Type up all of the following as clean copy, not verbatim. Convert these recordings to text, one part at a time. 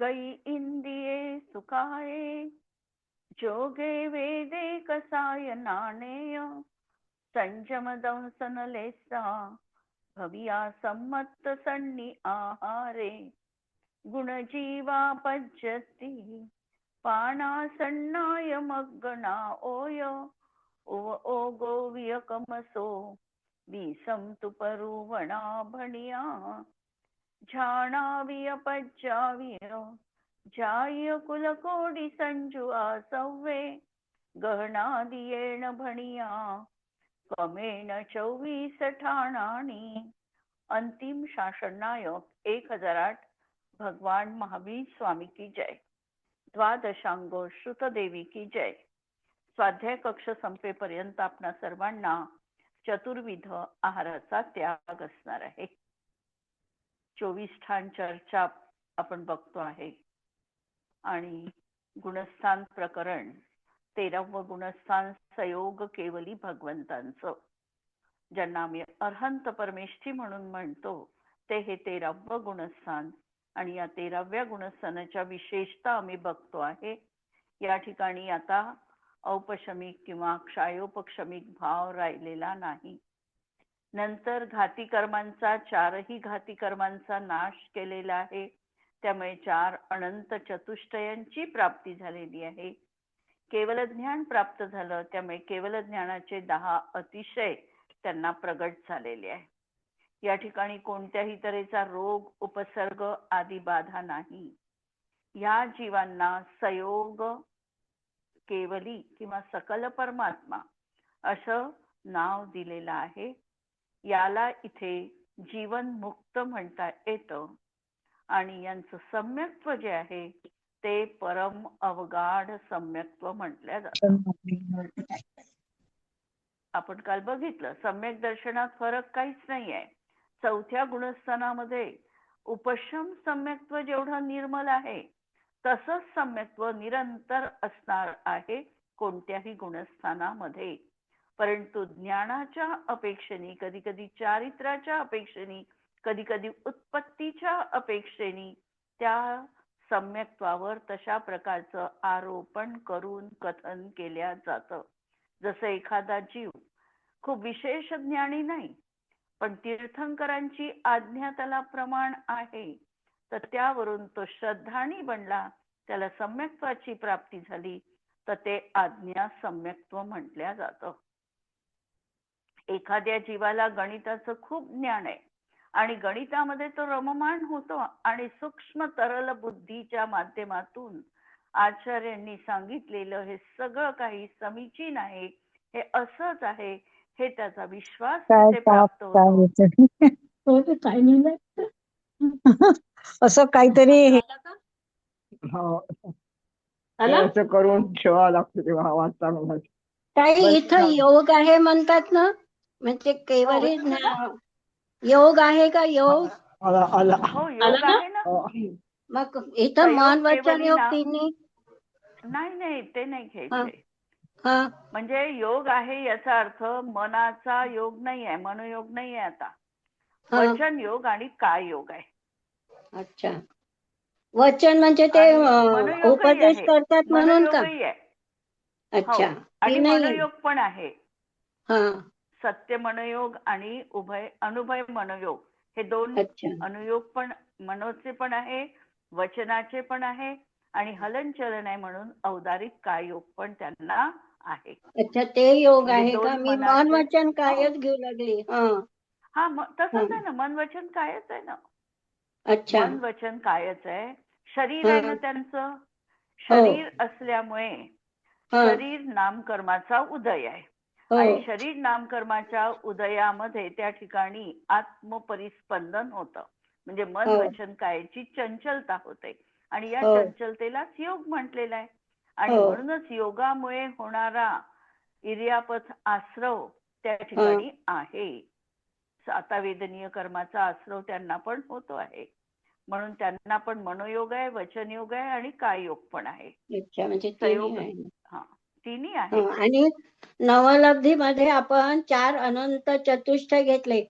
गई इंदिये सुखाये, जोगे वेदे कसाय नाणेय, संयम दंसन लेसा, भविया सम्मत सन्नी आहारे, गुणजीवा पज्यती, पानासन्नाय मग्गना ओय, उव ओगो वियकमसो, विसम तुपरुवणा भणिया, झाणाविय पज्जाविय, जाय कुलकोडी संजू आसव्वे, गहनादियेण भणिया, कमेण 24 ठाणाणी. अंतिम शासन नायक 1008 भगवान महावीर स्वामी की जय. द्वादशांगो श्रुतदेवी की जय. स्वाध्याय कक्ष संपेपर्यंत आपणा सर्वांना चतुर्विध आहाराचा त्याग असणार आहे. 24 ठाण चर्चा आपण बघतो आहे आणि गुणस्थान प्रकरण 13वं गुणस्थान सयोग केवली भगवंतांचं, ज्यांना आम्ही अर्हंत परमेष्ठी म्हणून म्हणतो, ते हे 13वं गुणस्थान. आणि या 13व्या गुणस्थानाच्या विशेषता आम्ही बघतो आहे. या ठिकाणी आता औपशमिक किंवा क्षायोपशमिक भाव राहिलेला नाही. नंतर घाती कर्मांचा, 4ही घाती कर्मांचा नाश केलेला आहे. त्यामुळे 4 अनंत चतुष्टयांची प्राप्ती झालेली आहे. केवल ज्ञान प्राप्त झालं, त्यामुळे केवल ज्ञानाचे 10 अतिशय त्यांना प्रगट झालेले आहे. या ठिकाणी कोणत्याही तऱ्हेचा रोग, उपसर्ग आदी बाधा नाही. या जीवांना सयोग केवली किंवा सकल परमात्मा असं नाव दिलेलं आहे. याला इथे जीवन मुक्त म्हणता येतं. आणि यांचं सम्यक्त्व जे आहे ते परम अवगाढ सम्यक्त्व म्हटल्या जातं. आपण काल बघितलं, सम्यक दर्शनात फरक काहीच नाही आहे. 4थ्या गुणस्थानामध्ये उपशम सम्यक्त्व जेवढं निर्मल आहे, तसंच सम्यक्त्व निरंतर असणार आहे कोणत्याही गुणस्थानामध्ये. परंतु ज्ञानाच्या अपेक्षेने, कधी कधी चारित्र्याच्या अपेक्षेने, कधी कधी उत्पत्तीच्या अपेक्षेने त्या सम्यक्त्वावर तशा प्रकारचं आरोपण करून कथन केल्या जातं. जसं एखादा जीव खूप विशेष ज्ञानी नाही, पण तीर्थंकरांची आज्ञा त्याला प्रमाण आहे, तर त्यावरून तो श्रद्धाळू बनला, त्याला सम्यक्त्वाची प्राप्ती झाली, तर ते आज्ञा सम्यक्त्व म्हटल्या जातं. एखाद्या जीवाला गणिताचं खूप ज्ञान आहे आणि गणितामध्ये तो रममाण होतो आणि सूक्ष्म तरल बुद्धीच्या माध्यमातून आचार्यांनी सांगितलेलं हे सगळं काही समीचीन आहे, हे असंच आहे, हे त्याचा विश्वास तिथे प्राप्त होतो. काय नाही असं काहीतरी असं करून ठेवावं लागतं तेव्हा वाचता मला. काही इथं योग आहे म्हणतात ना, म्हणजे केवली योग आहे का? योग हो, योग आहे ना. मग इथं मन वचन योग तिन्ही नाही, ते नाही घ्यायचे. म्हणजे योग आहे याचा अर्थ मनाचा योग नाही आहे, मनोयोग नाही आहे. आता वचन योग आणि काय योग आहे. अच्छा, वचन म्हणजे ते उपदेश करतात म्हणून का? अच्छा, आणि मनोयोग पण आहे. सत्य मनोयोग आणि अनुभय मनोयोग हे दोन अनुयोग पण मनोचे पण आहे, वचनाचे पण आहे आणि हलनचलन आहे म्हणून औदारिक काय योग पण त्यांना आहे. अच्छा, ते योग आहे का? मी मन वचन कायच घेऊ लागली. हा, तसंच आहे ना, मन वचन कायच आहे ना. अच्छा, मन वचन कायच आहे. शरीर आहे ना त्यांचं. शरीर असल्यामुळे शरीर नामकर्माचा उदय आहे आणि शरीर नामकर्माच्या उदयामध्ये त्या ठिकाणी आत्मपरिस्पंदन होतं. म्हणजे मन वचन कायची चंचलता होते आणि या चंचलतेलाच योग म्हटलेला आहे. आणि म्हणूनच योगामुळे होणारा इर्यापथ आश्रव त्या ठिकाणी आहे. आता वेदनीय कर्माचा आश्रव त्यांना पण होतो आहे, म्हणून त्यांना पण मनोयोग आहे, वचन योग आहे आणि काय योग पण आहे. म्हणजे तिन्ही आहे. आणि नवलब्धी मध्ये आपण 4 अनंत चतुष्ट घेतले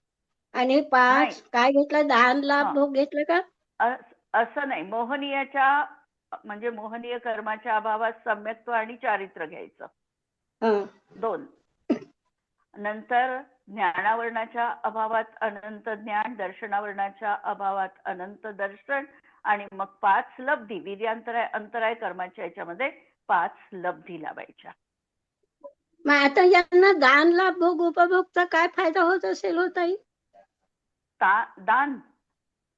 आणि 5 काय घेतलं? दान लाभ भोग घेतलं का? असं नाही, मोहनीयाच्या म्हणजे मोहनीय कर्माच्या अभावात सम्यक्त्व आणि चारित्र्य घ्यायचं, हं, 2. नंतर ज्ञानावरणाच्या अभावात अनंत ज्ञान, दर्शनावरणाच्या अभावात अनंत दर्शन, आणि मग 5 लब्धी, वीर्यांतराय अंतराय कर्माच्या याच्यामध्ये 5 लब्धी लावायच्या. मग आता यांना दान लाभ भोग उपभोगचा काय फायदा होत असेल हो ताई? दान,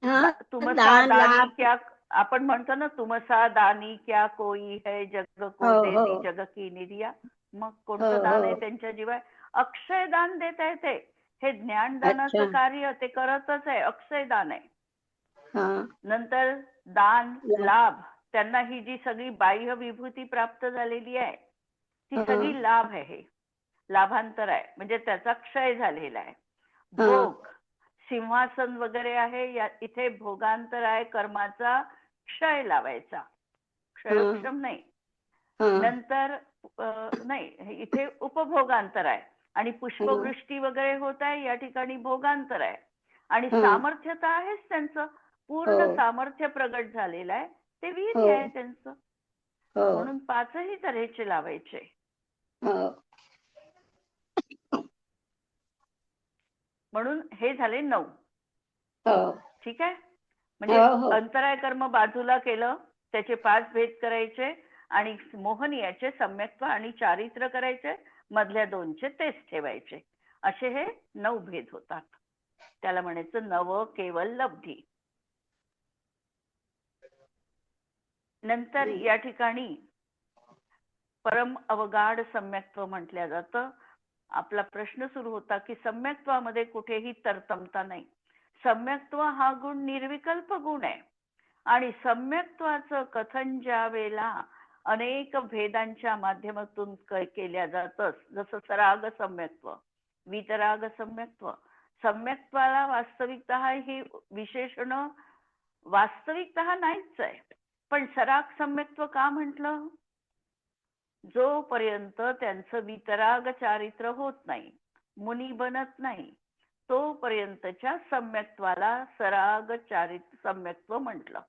हा, तुमसा दान दानी लाभ. क्या, आपण म्हणतो ना, तुमसा दानी क्या कोई है, जग को हो दे हो दी जग की निधिया. मग हो कोणतं दान आहे हो. त्यांच्या जीवा? अक्षय दान देत आहे ते. हे ज्ञानदानाचं अच्छा. कार्य ते करतच आहे, अक्षय दान आहे. हा. नंतर दान लाभ. लाभ, त्यांना ही जी सगळी बाह्य विभूती प्राप्त झालेली आहे ती हा. सगळी लाभ आहे, लाभांतर आहे, म्हणजे त्याचा क्षय झालेला आहे. हा. भोग, सिंहासन वगैरे आहे, या इथे भोगांतर आहे, कर्माचा क्षय लावायचा, क्षयक्षम नाही. हा. नंतर नाही, इथे उपभोगांतर आहे, आणि पुष्पवृष्टी वगैरे होत आहे, या ठिकाणी भोगांतर आहे. आणि हा. सामर्थ्य तर आहेच त्यांचं, पूर्ण हो. सामर्थ्य प्रगट झालेलं आहे, ते हो. वीर्य आहे त्यांचं. हो. म्हणून 5ही तऱ्हेचे लावायचे. हो. म्हणून हे झाले 9. हो. ठीक आहे. म्हणजे हो हो. अंतराय कर्म बाजूला केलं, त्याचे 5 भेद करायचे, आणि मोहनीयाचे सम्यक्त्व आणि चारित्र्य करायचे, मधल्या 2चे तेच ठेवायचे. असे हे 9 भेद होतात. त्याला म्हणायचं नव केवल लब्धी. नंतर या ठिकाणी परम अवगाढ सम्यक्त्व म्हटल्या जातं. आपला प्रश्न सुरू होता की सम्यक्त्वामध्ये कुठेही तरतमता नाही. सम्यक्त्व हा गुण निर्विकल्प गुण आहे, आणि सम्यक्त्वाचं कथन ज्या वेळेला अनेक भेदांच्या माध्यमातून केल्या जातं, जसं सराग सम्यक्त्व, वितराग सम्यक्त्व. सम्यक्त्वाला वास्तविकतः ही विशेषण वास्तविकतः नाहीच आहे, पण सराग सम्यक्त्व का म्हटलं? जोपर्यंत त्यांचं वितराग चारित्र्य होत नाही, मुनी बनत नाही, तोपर्यंतच्या सम्यक्त्वाला सराग चारित्र्य सम्यक्त्व म्हटलं.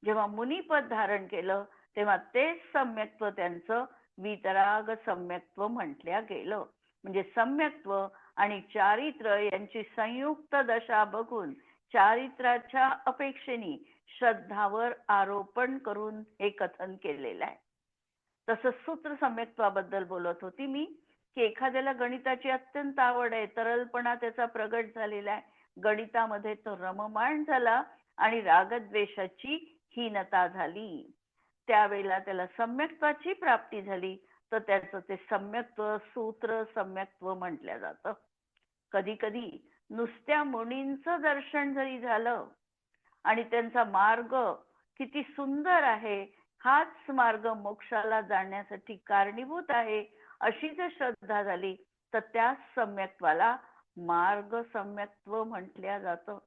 जेव्हा मुनीपद धारण केलं तेव्हा तेच सम्यक्त्व त्यांचं वितराग सम्यक्त्व म्हटल्या गेलं. म्हणजे सम्यक्त्व आणि चारित्र्य यांची संयुक्त दशा बघून चारित्र्याच्या अपेक्षेने श्रद्धावर आरोपण करून हे कथन केलेलं आहे. तसं सूत्र सम्यक्त्वाबद्दल बोलत होती मी, की एखाद्याला गणिताची अत्यंत आवड आहे, तरलपणा त्याचा प्रगट झालेला आहे, गणितामध्ये तो रममाण झाला आणि रागद्वेषाची हीनता झाली, त्यावेळेला त्याला सम्यक्त्वाची प्राप्ती झाली, तर त्याचं ते सम्यक्त्व सूत्र सम्यक्त्व म्हटलं जातं. कधी कधी नुसत्या मुनींचं दर्शन जरी झालं आणि त्यांचा मार्ग किती सुंदर आहे, हाच मार्ग मोक्षाला जाण्यासाठी कारणीभूत आहे, अशी जर श्रद्धा झाली तर त्या सम्यक्त्वाला मार्ग सम्यक्त्व म्हटल्या जातं.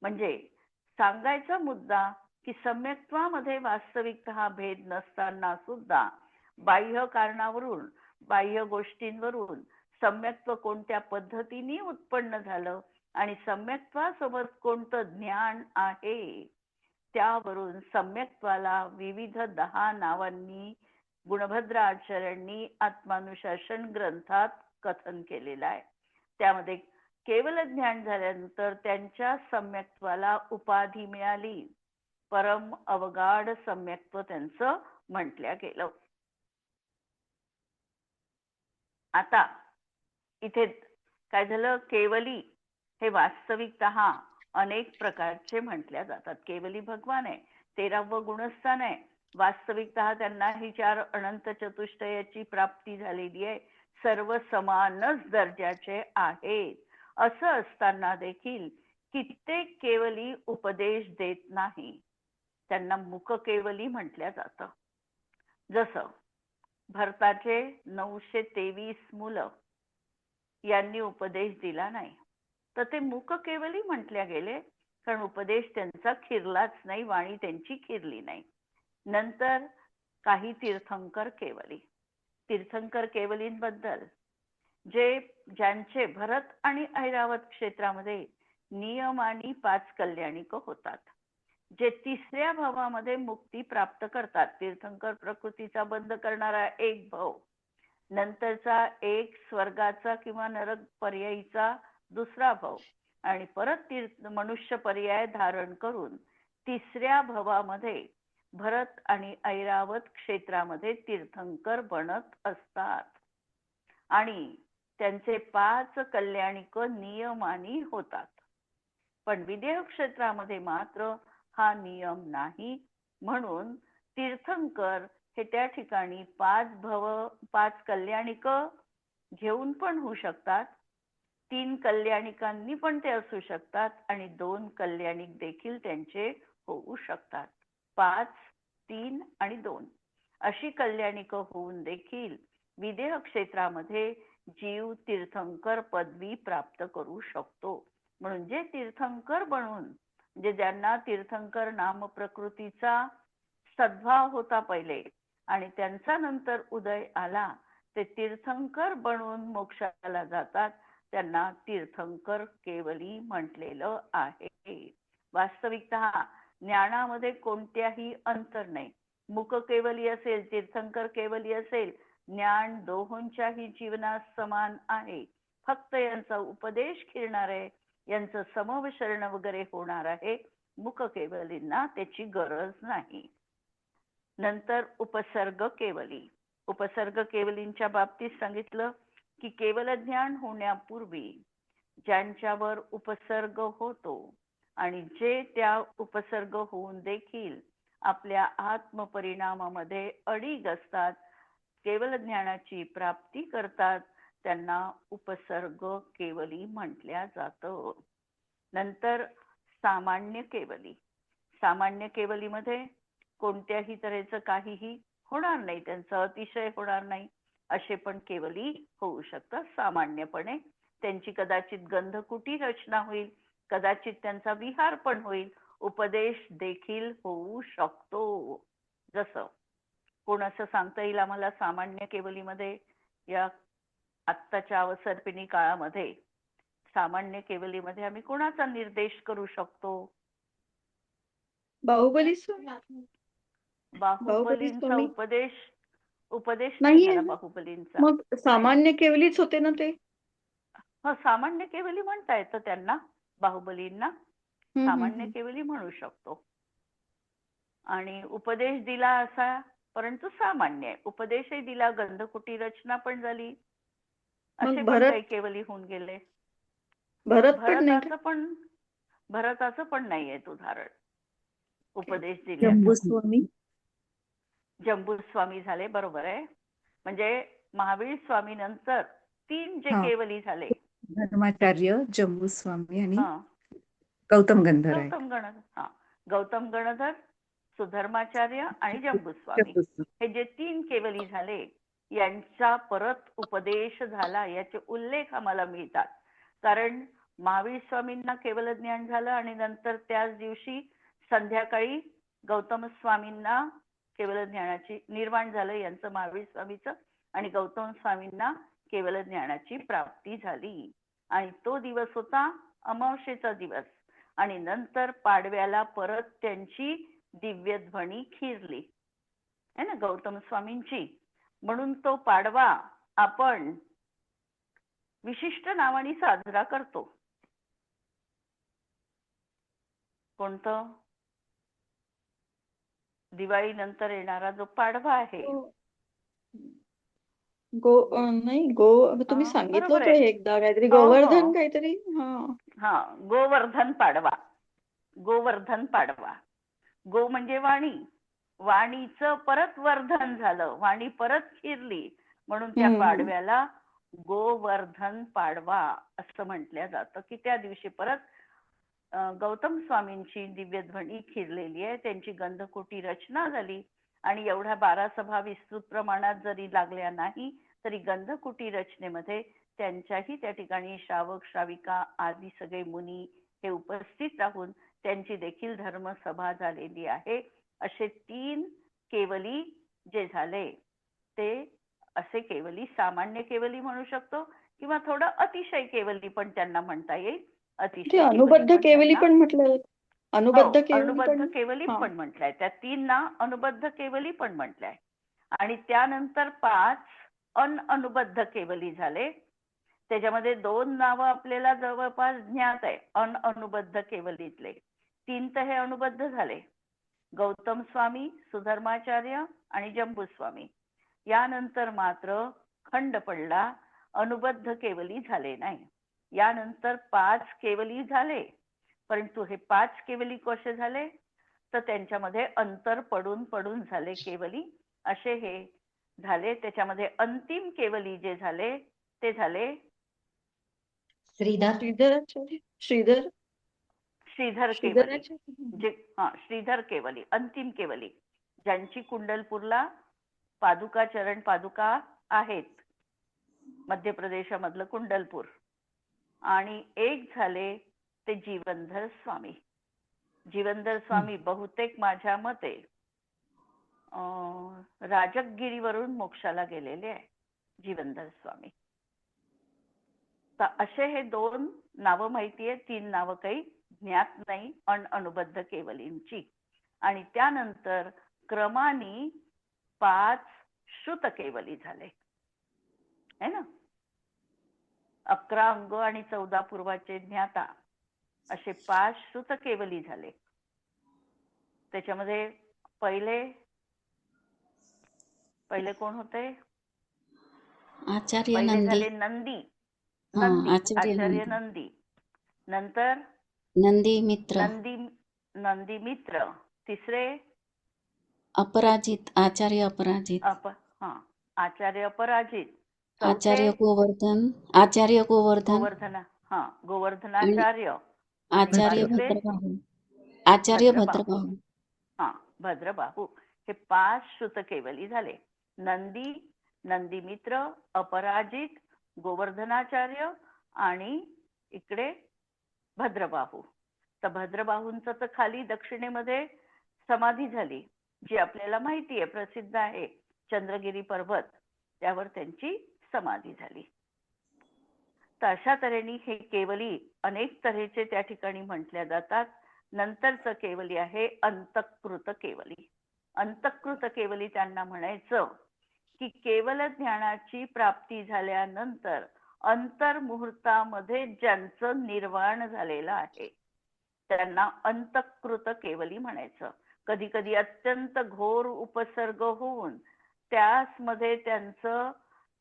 म्हणजे सांगायचा मुद्दा की सम्यक्त्वामध्ये वास्तविकतः भेद नसताना सुद्धा बाह्य कारणावरून, बाह्य गोष्टींवरून सम्यक्त्व कोणत्या पद्धतीने उत्पन्न झालं आणि सम्यक्त्वासोबत कोणतं ज्ञान आहे, त्यावरून सम्यक्त्वाला विविध 10 नावांनी गुणभद्र आचार्यांनी आत्मानुशासन ग्रंथात कथन केलेलं आहे. त्यामध्ये केवल ज्ञान झाल्यानंतर त्यांच्या सम्यक्त्वाला उपाधी मिळाली, परम अवगाढ सम्यक्त्व त्यांचं म्हटल्या गेलं. आता इथे काय झालं, केवली हे वास्तविकतः अनेक प्रकारचे म्हटल्या जातात. केवली भगवान आहे, 13वं गुणस्थान आहे, वास्तविकतः त्यांना ही 4 अनंत चतुष्टयाची प्राप्ती झालेली आहे, सर्व समानच दर्जाचे आहेत. असं असताना देखील कित्येक केवली उपदेश देत नाही, त्यांना मुक केवली म्हटल्या जातं. जसं भरताचे 923 मुलं यांनी उपदेश दिला नाही, तर ते मुक केवली म्हटल्या गेले, कारण उपदेश त्यांचा खिरलाच नाही, वाणी त्यांची खिरली नाही. नंतर काही तीर्थंकर केवली, तीर्थंकर केवलींबद्दल ज्यांचे भरत आणि ऐरावत क्षेत्रामध्ये नियमानी 5 कल्याणिक होतात, जे तिसऱ्या भवामध्ये मुक्ती प्राप्त करतात. तीर्थंकर प्रकृतीचा बंध करणारा एक भव, नंतरचा एक स्वर्गाचा किंवा नरक पर्यायीचा दुसरा भव आणि परत मनुष्य पर्याय धारण करून तिसऱ्या भवामध्ये भरत आणि ऐरावत क्षेत्रामध्ये तीर्थंकर बनत असतात आणि त्यांचे 5 कल्याणिक नियमानी होतात. पण विदेह क्षेत्रामध्ये मात्र हा नियम नाही, म्हणून तीर्थंकर हे त्या ठिकाणी 5 कल्याणिक घेऊन पण होऊ शकतात, 3 कल्याणिकांनी पण ते असू शकतात आणि 2 कल्याणिक देखील त्यांचे होऊ शकतात. 5, 3 आणि 2 अशी कल्याणिक होऊन देखील विदेह क्षेत्रामध्ये जीव तीर्थंकर पदवी प्राप्त करू शकतो. म्हणून जे तीर्थंकर बनून, म्हणजे ज्यांना तीर्थंकर नाम प्रकृतीचा सद्भाव होता पहिले आणि त्यांचा नंतर उदय आला, ते तीर्थंकर बनून मोक्षाला जातात, त्यांना तीर्थंकर केवली म्हटलेलं आहे. वास्तविकतः ज्ञानामध्ये कोणत्याही अंतर नाही. मुख केवली असेल, तीर्थंकर केवली असेल, ज्ञान दोहोंच्याही जीवनात समान आहे. फक्त यांचा उपदेश फिरणार आहे, यांचं समविचरण वगैरे होणार आहे. मुख केवलींना त्याची गरज नाही. नंतर उपसर्ग केवली. उपसर्ग केवलींच्या बाबतीत सांगितलं की केवल ज्ञान होण्यापूर्वी ज्यांच्यावर उपसर्ग होतो आणि जे त्या उपसर्ग होऊन देखील आपल्या आत्मपरिणामामध्ये अडीग असतात, केवल ज्ञानाची प्राप्ती करतात, त्यांना उपसर्ग केवली म्हटल्या जातं. नंतर सामान्य केवली. सामान्य केवलीमध्ये कोणत्याही तऱ्हेचं काहीही होणार नाही, त्यांचा अतिशय होणार नाही, असे पण केवली होऊ शकतात सामान्यपणे. त्यांची कदाचित गंधकुटी रचना होईल, कदाचित त्यांचा विहार पण होईल, उपदेश देखील होऊ शकतो. जसं कोण असं सांगता येईल आम्हाला सामान्य केवलीमध्ये, या आत्ताच्या अवसर्पिणी काळामध्ये सामान्य केवलीमध्ये आम्ही कोणाचा निर्देश करू शकतो? बाहुबली बाहुबलींचा उपदेश नाही झाला आहे. बाहुबलींचा. मग सामान्य केवलीच होते ना ते. सामान्य केवली म्हणता येतं त्यांना, बाहुबलींना सामान्य केवली म्हणू शकतो. आणि उपदेश दिला असा, परंतु सामान्य आहे. उपदेशही दिला, गंधकुटी रचना पण झाली, असे पण काही केवली होऊन गेले. भरताचं पण नाहीये उदाहरण. उपदेश दिले जंबूस्वामी झाले, बरोबर आहे. म्हणजे महावीर स्वामी नंतर 3 जे केवली झाले, धर्माचार्य, जंबूस्वामी आणि गौतम गणधर. गौतम गणधर, सुधर्माचार्य आणि जंबूस्वामी, हे जे 3 केवली झाले, यांचा परत उपदेश झाला, याचे उल्लेख आम्हाला मिळतात. कारण महावीर स्वामींना केवल ज्ञान झालं आणि नंतर त्याच दिवशी संध्याकाळी गौतम स्वामींना केवल ज्ञानाची निर्माण झालं, यांचं महावीर स्वामीचं, आणि गौतम स्वामींना केवल ज्ञानाची प्राप्ती झाली. आणि तो दिवस होता अमावस्येचा दिवस, आणि नंतर पाडव्याला परत त्यांची दिव्यध्वनी खिरली है ना गौतम स्वामींची. म्हणून तो पाडवा आपण विशिष्ट नावाने साजरा करतो. कोणतं? दिवाळी नंतर येणारा जो पाडवा आहे. तुम्ही सांगितलं होतं एकदा काहीतरी गोवर्धन काहीतरी. गोवर्धन पाडवा. गोवर्धन पाडवा. गो म्हणजे वाणी, वाणीचं परत वर्धन झालं, वाणी परत फिरली, म्हणून त्या पाडव्याला गोवर्धन पाडवा असं म्हटलं जातं. की त्या दिवशी परत गौतम स्वामींची दिव्यध्वनी खिरलेली आहे, त्यांची गंधकुटी रचना झाली, आणि एवढ्या 12 सभा विस्तृत प्रमाणात जरी लागल्या नाही तरी गंधकुटी रचनेमध्ये त्यांच्याही त्या ठिकाणी श्रावक श्राविका आदी सगळे मुनी हे उपस्थित राहून त्यांची देखील धर्मसभा झालेली आहे. असे 3 केवली जे झाले ते असे केवली सामान्य केवली म्हणू शकतो, किंवा थोडं अतिशय केवली पण त्यांना म्हणता येईल. अनुबद्ध केवली पण म्हटलं. अनुबद्ध केवली अनुबद्ध पण केवली हा पण म्हटलंय. त्या 3 अनुबद्ध केवली पण म्हटलंय. आणि त्यानंतर 5 अनअनुबद्ध केवली झाले. त्याच्यामध्ये 2 नावं आपल्याला जवळपास ज्ञात आहे अनअनुबद्ध केवलीतले. 3 तर हे अनुबद्ध झाले, गौतम स्वामी, सुधर्माचार्य आणि जंबूस्वामी. यानंतर मात्र खंड पडला, अनुबद्ध केवली झाले नाही. यानंतर 5 केवली झाले, परंतु हे 5 केवली कसे झाले तर त्यांच्यामध्ये अंतर पडून पडून झाले केवली, असे हे झाले. त्याच्यामध्ये अंतिम केवली जे झाले ते झाले श्रीधर श्रीधराचार्य श्रीधर श्रीधर केवली. जे श्रीधर केवली, अंतिम केवली, ज्यांची कुंडलपूरला पादुका, चरण पादुका आहेत, मध्य प्रदेशामधलं कुंडलपूर. आणि एक झाले ते जीवनधर स्वामी. जीवनधर स्वामी बहुतेक माझ्या मते राजगिरीवरून मोक्षाला गेलेले आहे जीवनधर स्वामी. तर असे हे 2 नावं माहिती आहे, 3 नावं काही ज्ञात नाही अनअनुबद्ध केवलींची. आणि त्यानंतर क्रमाने 5 श्रुत केवली झाले है ना. 11 अंग आणि 14 पूर्वाचे ज्ञाता असे 5 श्रुत केवली झाले. त्याच्यामध्ये पहिले कोण होते? आचार्य पहिले नंदी. झाले नंदी. आचार्य नंदी. नंतर नंदी मित्र. नंदी मित्र. तिसरे अपराजित, आचार्य अपराजित. आचार्य अपराजित. आचार्य गोवर्धन. गोवर्धनाचार्य. आचार्य भद्रबाहू. आचार्य भद्रबाहू. भद्रबाहू. हे 5 श्रुत केवली झाले. नंदी मित्र, अपराजित, गोवर्धनाचार्य आणि इकडे भद्रबाहू. तर भद्रबाहूंचं तर खाली दक्षिणेमध्ये समाधी झाली, जी आपल्याला माहिती आहे, प्रसिद्ध आहे, चंद्रगिरी पर्वत, त्यावर त्यांची समाधी झाली. तर अशा तऱ्हेने हे केवली अनेक तऱ्हेचे त्या ठिकाणी म्हटल्या जातात. नंतरचं केवली आहे अंतःकृत केवली. अंतःकृत केवली त्यांना म्हणायचं की केवल ज्ञानाची प्राप्ती झाल्यानंतर अंतर्मुहूर्तामध्ये ज्यांचं निर्वाण झालेलं आहे त्यांना अंतःकृत केवली म्हणायचं. कधी कधी अत्यंत घोर उपसर्ग होऊन त्यामध्ये त्यांचं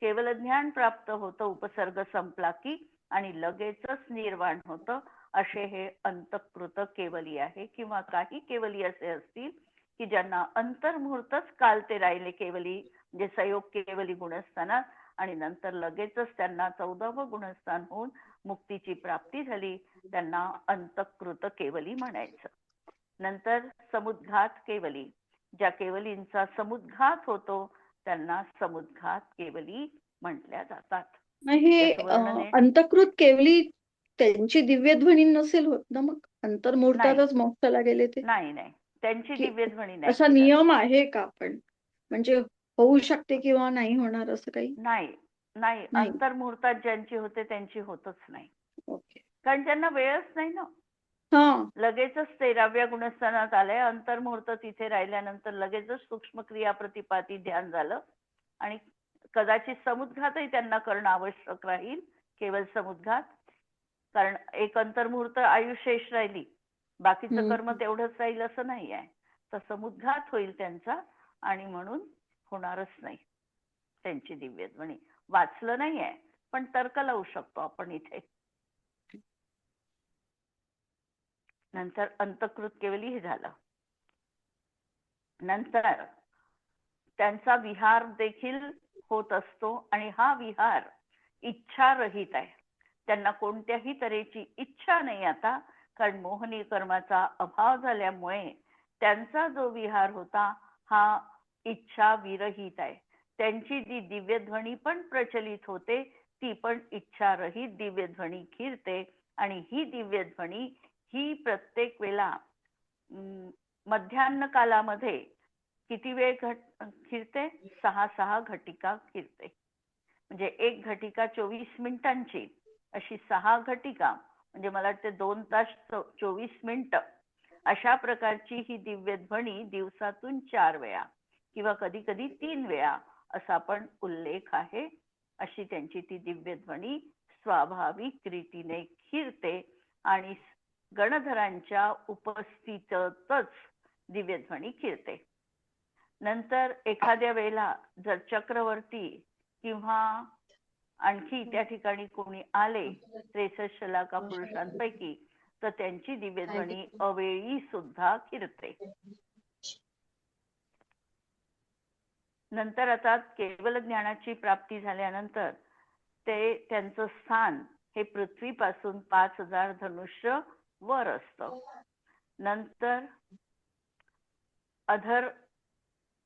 केवल ज्ञान प्राप्त होतं, उपसर्ग संपला की, आणि लगेचच निर्वाण होतं. असे हे अंतःकृत केवली आहे. किंवा काही केवली असे असतील की ज्यांना अंतर्मुहूर्तच काल ते राहिले केवली, म्हणजे संयोग केवली गुणस्थानात, आणि नंतर लगेचच त्यांना 14वं गुणस्थान होऊन मुक्तीची प्राप्ती झाली, त्यांना अंतःकृत केवली म्हणायचं. नंतर समुद्घात केवली. ज्या केवलींचा समुद्घात होतो त्यांना समुद्घात केवली म्हटल्या जातात. हे अंतःकृत केवली त्यांची दिव्यध्वनी नसेल होत ना, मग अंतर्मुहूर्तातच मोक्षाला गेले ते? नाही, त्यांची दिव्यध्वनी नाही. असा नियम आहे का पण, म्हणजे होऊ शकते किंवा नाही होणार असं काही? नाही, अंतर्मुहूर्तात ज्यांची होते त्यांची होतच नाही. ओके. कारण त्यांना वेळच नाही ना. लगेचच 13व्या गुणस्थानात आलंय. अंतर्मुहूर्त तिथे राहिल्यानंतर लगेचच सूक्ष्म क्रिया प्रतिपाती ध्यान झालं, आणि कदाचित समुद्घातही त्यांना करणं आवश्यक राहील, केवळ समुद्घात. कारण एक अंतर्मुहूर्त आयुष्येष राहिली, बाकीचं कर्म तेवढंच राहील असं नाही आहे. तर समुद्घात होईल त्यांचा, आणि म्हणून होणारच नाही त्यांची दिव्यध्वनी. वाचलं नाहीये पण तर्क लावू शकतो आपण इथे. नंतर अंतःकृत केवली हे झालं. नंतर त्यांचा विहार देखील होत असतो, आणि हा विहार इच्छा रहित आहे. त्यांना कोणत्याही तऱ्हेची इच्छा नाही आता, कारण मोहनी कर्माचा अभाव झाल्यामुळे त्यांचा जो विहार होता हा इच्छा विरहित आहे. त्यांची जी दिव्यध्वनी पण प्रचलित होते ती पण इच्छा रहित दिव्यध्वनी फिरते, आणि ही दिव्यध्वनी ही प्रत्येक वेळा मध्यान्ह कालामध्ये किती वेळ फिरते? 6 घटिका फिरते. म्हणजे एक घटिका 24 मिनिटांची, अशी 6 घटिका म्हणजे मला वाटते 2 तास 24 मिनिटं. अशा प्रकारची ही दिव्यध्वनी दिवसातून 4 वेळा किंवा कधी कधी 3 वेळा असा पण उल्लेख आहे. अशी त्यांची ती दिव्यध्वनी स्वाभाविक रीतीने खिरते आणि गणधरांच्या उपस्थितीतच दिव्यध्वनी खिरते. नंतर एखाद्या वेळेला जर चक्रवर्ती किंवा आणखी त्या ठिकाणी कोणी आले 63 लाखा पुरुषांपैकी तर त्यांची दिव्यध्वनी अवेळी सुद्धा खिरते. नंतर आता केवल ज्ञानाची प्राप्ती झाल्यानंतर ते त्यांचं स्थान हे पृथ्वीपासून 5000 धनुष्य वर असतं. नंतर अधर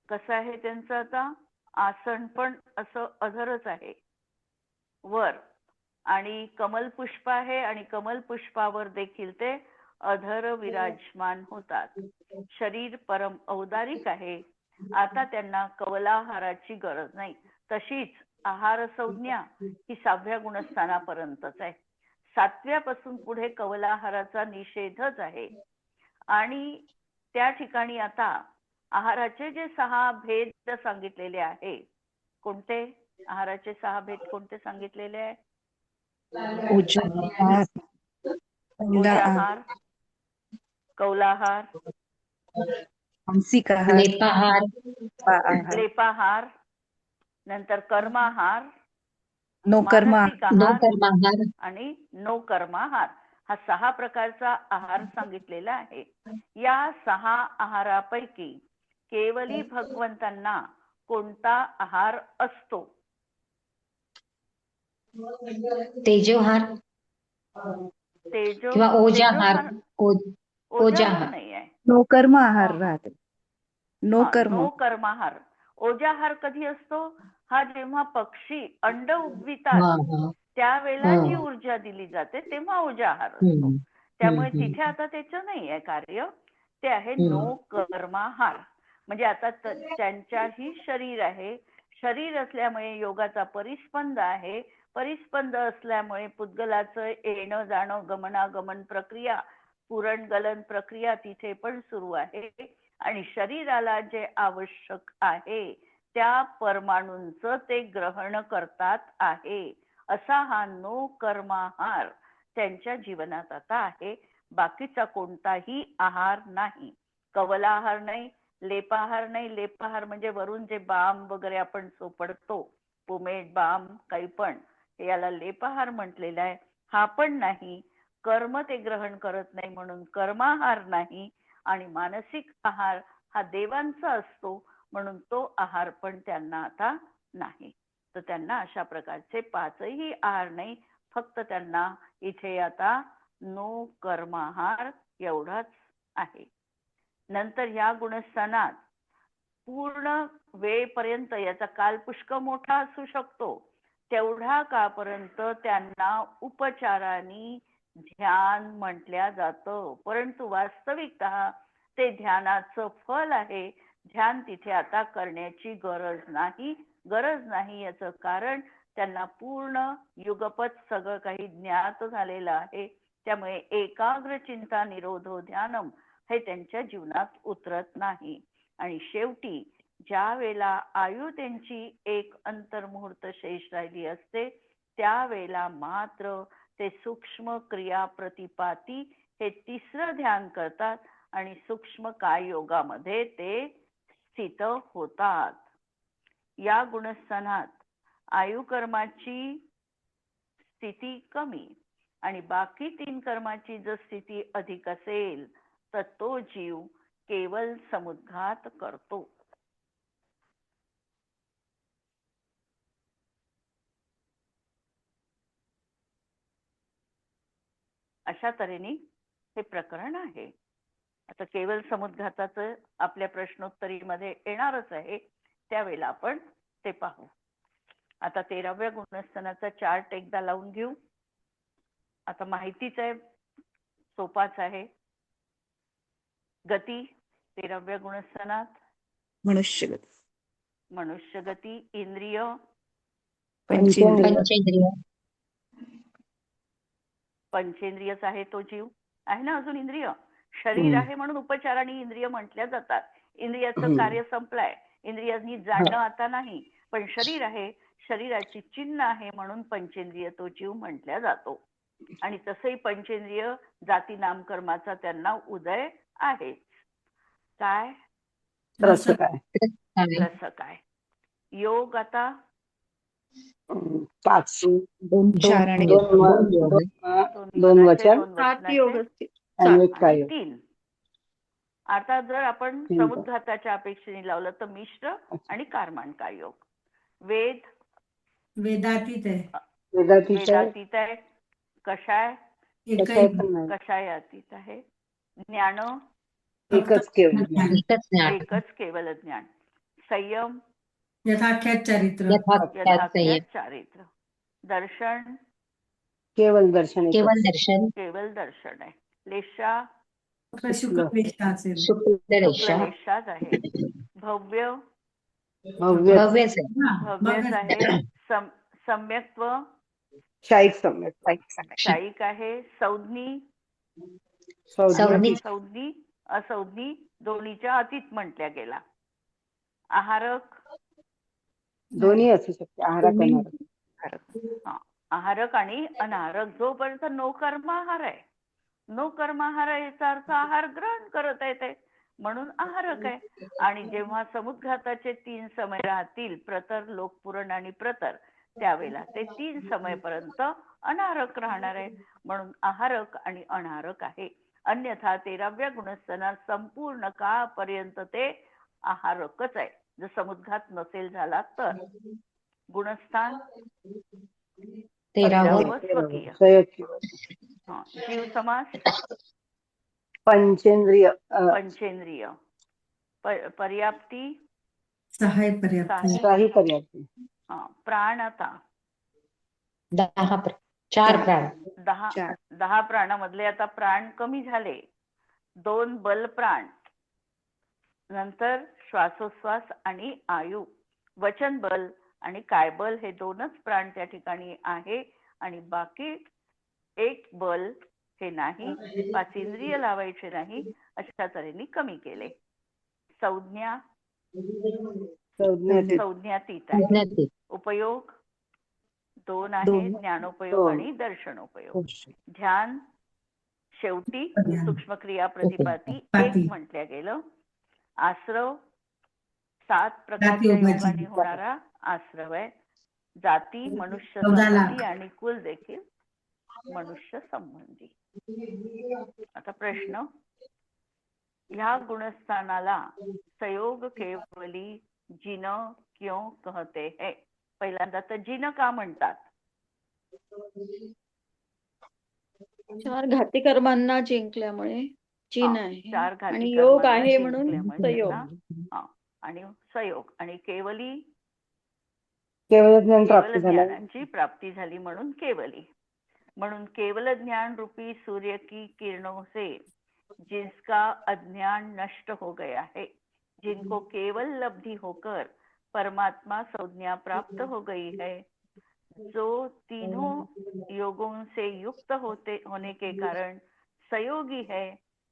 कसं आहे त्यांचं, आता आसन पण असं अधरच आहे वर, आणि कमल पुष्प आहे आणि कमल पुष्पावर देखील ते अधर विराजमान होतात. शरीर परम औदारिक आहे. आता त्यांना कवलाहाराची गरज नाही. तशीच आहार संज्ञा ही 6व्या गुणस्थानापर्यंतच आहे. 7व्यापासून पुढे कवलाहाराचा निषेधच आहे. आणि त्या ठिकाणी आता आहाराचे जे 6 भेद सांगितलेले आहे, कोणते आहाराचे 6 भेद कोणते सांगितलेले आहे? ओजाहार, कौलाहार, लेपाहार, नंतर कर्माहार, मानसिक आहार आणि नो कर्माहार. हा 6 प्रकारचा आहार सांगितलेला आहे. या 6 आहारापैकी केवली भगवंतांना कोणता आहार असतो? तेजोहार किंवा ओजाहार. ओजाहार नाही आहे. नो कर्म आहार राहते. नो कर्माहार. ओजाहार कधी असतो? हा जेव्हा पक्षी अंड उबवितात त्यावेळेला जी ऊर्जा दिली जाते तेव्हा ओजाहार असतो. त्यामुळे तिथे आता त्याचं नाही आहे कार्य, ते आहे नो कर्माहार. म्हणजे आता त्यांच्याही शरीर आहे, शरीर असल्यामुळे योगाचा परिस्पंद आहे, परिस्पंद असल्यामुळे पुद्गलाचं येणं जाणं गमनागमन प्रक्रिया, पुरण गलन प्रक्रिया तिथे पण सुरू आहे. आणि शरीराला जे आवश्यक आहे त्या परमाणूंचं ते ग्रहण करतात आहे. असा हा नो कर्माहार त्यांच्या जीवनात आता आहे. बाकीचा कोणताही आहार नाही. कवलाहार नाही, लेपाहार नाही. लेपाहार म्हणजे वरून जे बाम वगैरे आपण चोपडतो, पोमेट बाम काही पण, याला लेपाहार म्हटलेला आहे. हा पण नाही. कर्म ते ग्रहण करत नाही म्हणून कर्माहार नाही. आणि मानसिक आहार हा देवांचा असतो म्हणून तो आहार पण त्यांना आता नाही. तर त्यांना अशा प्रकारचे 5ही आहार नाही. फक्त त्यांना इथे आता नो कर्माहार एवढाच आहे. नंतर या गुणस्थानात पूर्ण वेळपर्यंत, याचा काल पुष्कळ मोठा असू शकतो, तेवढा काळपर्यंत त्यांना उपचाराने ध्यान म्हटल्या जातं. परंतु वास्तविकतः ते ध्यानाचं फल आहे. ध्यान तिथे आता करण्याची गरज नाही. याचं कारण त्यांना पूर्ण युगपत सगळं काही ज्ञात झालेलं आहे. त्यामुळे एकाग्र चिंता निरोधो ध्यानम हे त्यांच्या जीवनात उतरत नाही. आणि शेवटी ज्या वेळेला आयु त्यांची एक अंतर्मुहूर्त शेष राहिली असते त्यावेळेला मात्र ते सूक्ष्म क्रिया प्रतिपाती हे 3रं ध्यान करतात आणि सूक्ष्म काय योगामध्ये ते स्थित होतात. या गुणस्थानात आयुकर्माची स्थिती कमी आणि बाकी 3 कर्माची जर स्थिती अधिक असेल तर तो जीव केवल समुद्घात करतो. अशा तऱ्हेने हे प्रकरण आहे. आता केवल समुद्घाताचं आपल्या प्रश्नोत्तरीमध्ये येणारच आहे, त्यावेळेला आपण ते पाहू. आता 13व्या गुणस्थानाचा चार्ट एकदा लावून घेऊ. आता माहितीच आहे, सोपाच आहे. गती 13व्या गुणस्थानात मनुष्य गती, इंद्रिय पंचेंद्रियच आहे तो जीव आहे ना. अजून इंद्रिय शरीर आहे म्हणून उपचार आणि इंद्रिय म्हटल्या जातात. इंद्रियाचं कार्य संपलंय, इंद्रियांनी जाणणं आता नाही, पण शरीर आहे, शरीराची चिन्ह आहे म्हणून पंचेंद्रिय तो जीव म्हटल्या जातो. आणि तसंही पंचेंद्रिय जाती नामकर्माचा त्यांना उदय आहे. काय रस काय रस काय. योग आता 5 4 आणि दोन मनाचे, वचन 2 सात योग वचनाचे असतील. आणि एक आणि काय 3. आता जर आपण ठीक आहे. समुद्घाताच्या अपेक्षेने लावलं तर मिश्र आणि कारमांडका योग. वेद वेदातीत आहे. वेदातीत आहे, कषाय कशाय पण नाही. कषायातीत आहे, ज्ञान एकच केवळ एकच ज्ञान. एकच केवल ज्ञान, संयम यथाख्यात चारित्र. यथाख्यात यथाख्यात संयम. चारित्र, दर्शन केवळ दर्शन एकच. केवळ दर्शन. केवल दर्शन आहे, लेशा शुक्ल वेष्टा असेल. शुक्ल रेषा. लेशाच आहे, भव्य भव्य भव्यच आहे. हा, भव्यच बघा. आहे, सम्यक्त्व शाईक सम्यक शाईक आहे, संज्ञी संज्ञी. संज्ञी असंज्ञी दोन्हीच्या अतीत म्हटल्या गेला, आहारक दोन्ही असू शकते. आहारात आहारक आणि अनाहारक. जोपर्यंत नो कर्माहार आहे, नो कर्माहार याचा अर्थ आहार ग्रहण करत आहे ते, म्हणून आहारक आहे. आणि जेव्हा समुद्घाताचे 3 समय राहतील, प्रतर, लोकपुरण आणि प्रतर, त्यावेळेला ते 3 समयपर्यंत अनाहारक राहणार आहे, म्हणून आहारक आणि अनाहारक आहे. अन्यथा 13व्या गुणस्थानात संपूर्ण काळापर्यंत ते आहारकच आहे, जर समुद्घात नसेल झाला तर. गुणस्थान 13वर स्वकीय. जीव समास पंचेंद्रिय पंचेंद्रिय, पर्याप्ती सहाय पर्याप्त. काही पर्याप्ती. प्राण आता 4 प्राण. 10 प्राणामधले आता प्राण कमी झाले, 2 बल प्राण, नंतर श्वासोश्वास आणि आयु. वचन बल आणि कायबल हे 2च प्राण त्या ठिकाणी आहे, आणि बाकी 1 बल हे नाही, 5 इंद्रिय लावायचे नाही, अशा तऱ्हेने कमी केले. संज्ञा संज्ञातीत आहे, उपयोग 2 आहे, ज्ञानोपयोग आणि दर्शनोपयोग. ध्यान शेवटी सूक्ष्म क्रिया प्रतिपाती 1 म्हटल्या गेलं. आश्रव 7 प्रकारच्या योगाने होणारा आश्रव आहे. जाती मनुष्य संबंधी आणि कुल देखील मनुष्य संबंधी. आता प्रश्न, ह्या गुणस्थानाला संयोग केवली जिन क्यों कहते हैं? पहिल्यांदा तर जिन का म्हणतात? 4 घाती कर्मांना जिंकल्यामुळे जिन आहे, 4 घाती आणि योग कर्मांना आहे म्हणून जिंकल्यामुळे संयोग. त्यांना, आणि संयोग आणि केवली केवळ ज्ञान केवल प्राप्त झालं. ज्ञानाची प्राप्ती झाली म्हणून केवली. म्हणून केवल ज्ञान रूपी सूर्य की किरणों से जिसका अज्ञान नष्ट हो गया है, जिनको केवल लब्धि होकर परमात्मा संज्ञा प्राप्त हो गई है, जो तीनों योगों से युक्त होने के कारण संयोगी है,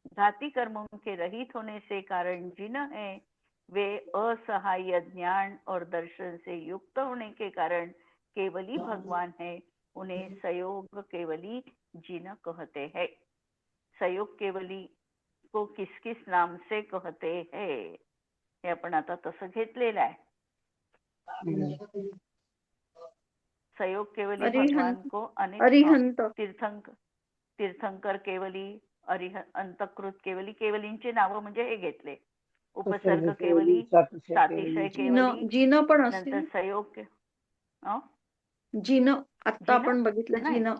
घाती कर्मों के रहित होने से कारण जिन है, वे असहाय ज्ञान और दर्शन से युक्त होने के कारण केवली भगवान है, उन्हें संयोग केवली जिन कहते हैं. संयोग केवली को किस किस नाम से कहते हैं, हे आपण आता तसं घेतलेलं आहे. संयोग केवली भगवान को अरिहंत, तीर्थंकर केवली, अंतकृत केवली. केवलींचे नाव म्हणजे हे घेतले. उपसर्ग केवली, सातिशय केवली, जिन पण नंतर असेल. संयोग जिन आता आपण बघितलं.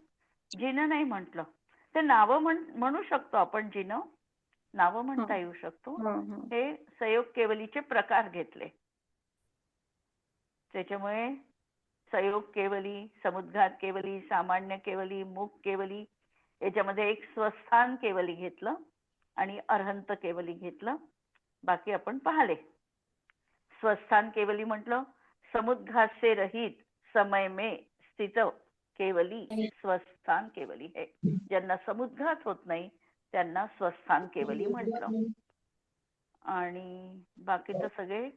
जिन नाही म्हटलं, ते नाव म्हणू शकतो आपण. जिन नाव म्हणता येऊ शकतो. हे संयोग केवलीचे प्रकार घेतले. त्याच्यामुळे संयोग केवली, समुद्घात केवली, सामान्य केवली, मुख केवली, याच्यामध्ये एक स्वस्थान केवली घेतलं आणि अर्हंत केवली घेतलं. बाकी आपण पाहिले. स्वस्थान केवली म्हटलं समुद्घात से रहित समय में स्थित केवली स्वस्थान केवली है. ज्यांना समुद्घात होत नाही त्यांना स्वस्थान केवली म्हटलं. आणि बाकीचं सगळे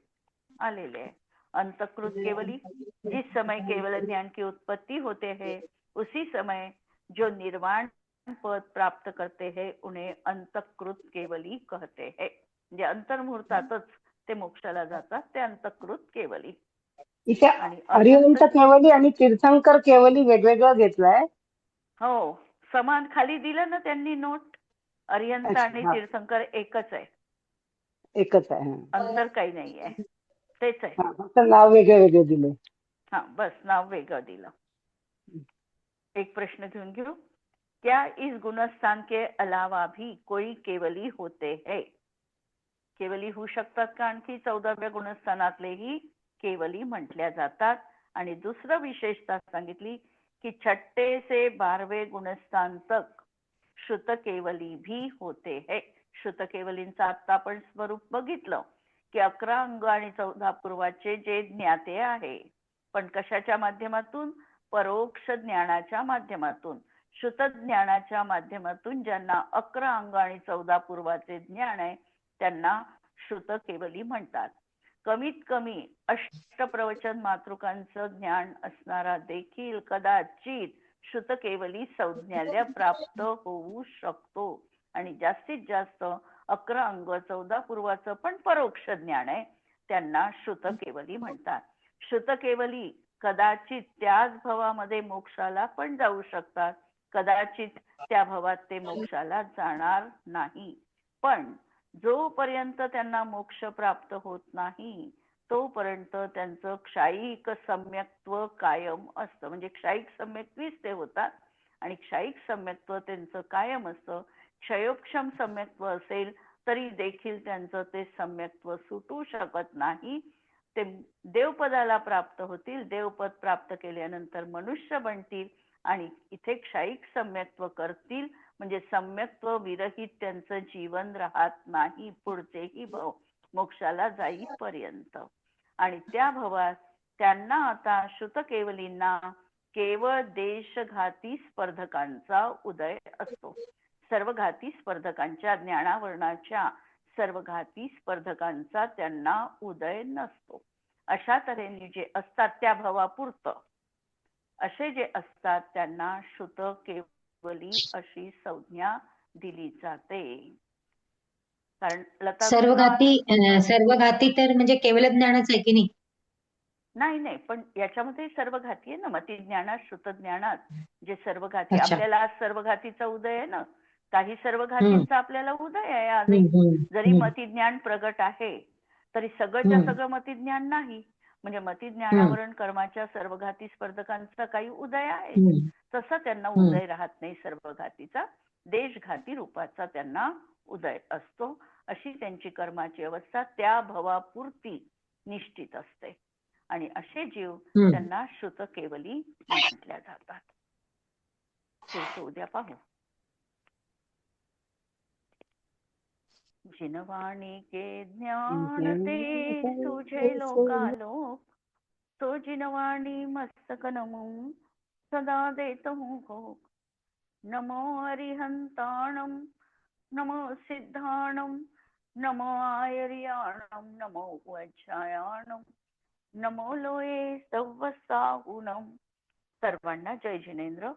आलेले आहे. अंतकृत केवली, जिस समय केवल ज्ञान की उत्पत्ति होते हैं उसी समय जो निर्वाण पद प्राप्त करते हैं उन्हें अंतकृत केवली कहते हैं. म्हणजे अंतर्मुहूर्तातच ते मोक्षाला जातात, ते अंतकृत केवली. इथे आणि अरिहंत केवली आणि तीर्थंकर केवली वेगवेगळं घेतलंय. हो, समान खाली दिलं ना त्यांनी नोट. अरिहंत आणि तीर्थंकर एकच आहे, एकच आहे. अंतर काही नाही आहे, तेच आहे. फक्त नाव वेगळे वेगळे दिले. हाँ, बस नाव वेगळं दिलं. एक प्रश्न घेऊन घेऊ. क्या इस गुणस्थान के अलावा भी कोई केवली होते हैं? केवली होऊ शकतात का आणखी? 14व्या गुणस्थानातलेही केवली म्हटल्या जातात. आणि दुसरं विशेषता सांगितली की 6 से 12वें गुणस्थान तक श्रुत केवली भी होते हैं. श्रुत केवलींचं आता आपण स्वरूप बघितलं की 11 अंग आणि 14 पूर्वाचे जे ज्ञाते आहे, पण कशाच्या माध्यमातून? परोक्ष ज्ञानाच्या माध्यमातून. श्रुत ज्ञानाच्या माध्यमातून ज्यांना 11 अंग आणि 14 पूर्वाचे ज्ञान आहे त्यांना श्रुत केवली म्हणतात. कमीत कमी अष्टप्रवचन मातृकांचं ज्ञान असणारा देखील कदाचित श्रुत केवली संज्ञाल्य प्राप्त होऊ शकतो. आणि जास्तीत जास्त 11 अंग 14 पूर्वाचं पण परोक्ष ज्ञान आहे त्यांना श्रुत केवली म्हणतात. श्रुत केवली कदाचित त्याच भवामध्ये मोक्षाला पण जाऊ शकतात, कदाचित त्या भवात ते मोक्षाला जाणार नाही. पण जोपर्यंत त्यांना मोक्ष प्राप्त होत नाही तोपर्यंत त्यांचं क्षायिक सम्यक्त्व कायम असतं. म्हणजे क्षायिक सम्यक्त्वीच ते होतात आणि क्षायिक सम्यक्त्व त्यांचं कायम असतं. क्षयोक्षम सम्यक्त्व असेल तरी देखील त्यांचं ते सम्यक्त्व सुटू शकत नाही. ते देवपदाला प्राप्त होतील, देवपद प्राप्त केल्यानंतर मनुष्य बनतील आणि इथे क्षायिक सम्यक्त्व करतील. म्हणजे सम्यक्त्व विरहित त्यांचं जीवन राहत नाही पुढचेही भव मोक्षाला जाईपर्यंत. आणि त्या भवात त्यांना आता श्रुत केवलींना केवळ देशघाती स्पर्धकांचा उदय असतो. सर्वघाती स्पर्धकांच्या, ज्ञानावरणाच्या सर्वघाती स्पर्धकांचा त्यांना उदय नसतो. अशा तऱ्हेने जे असतात त्या भवापुरतं, असे जे असतात त्यांना श्रुत केवली अशी संज्ञा दिली जाते. कारण लता सर्वघाती तर म्हणजे केवल ज्ञानच आहे की नाही? नाही, पण याच्यामध्ये सर्वघाती आहे ना. मती ज्ञानात, श्रुत ज्ञानात जे सर्वघाती. आपल्याला आज सर्वघातीचा उदय आहे ना, काही सर्वघातींचा आपल्याला उदय आहे आजही. जरी मती ज्ञान प्रगट आहे तरी सगळंच्या सगळं मती ज्ञान नाही. म्हणजे मती ज्ञानावरण कर्माच्या सर्वघाती स्पर्धकांचा काही उदय आहे, तसा त्यांना उदय राहत नाही सर्वघातीचा. देशघाती रूपाचा त्यांना उदय असतो. अशी त्यांची कर्माची अवस्था त्या भवापुरती निश्चित असते. आणि असे जीव त्यांना श्रुत केवली म्हटल्या जातात. पुढचं उद्या पाहू. जिनवाणी के ज्ञान ते तुझे लोकालोक, तो जिनवाणी मस्तक नमो सदा देत हूँ भोग. नमो अरिहंताणम, नमो सिद्धाणम, नमो आयर्याणम, नमो वज्रायाणम, नमो लोये सव्वसाहुणम. सर्वांना जय जिनेंद्र.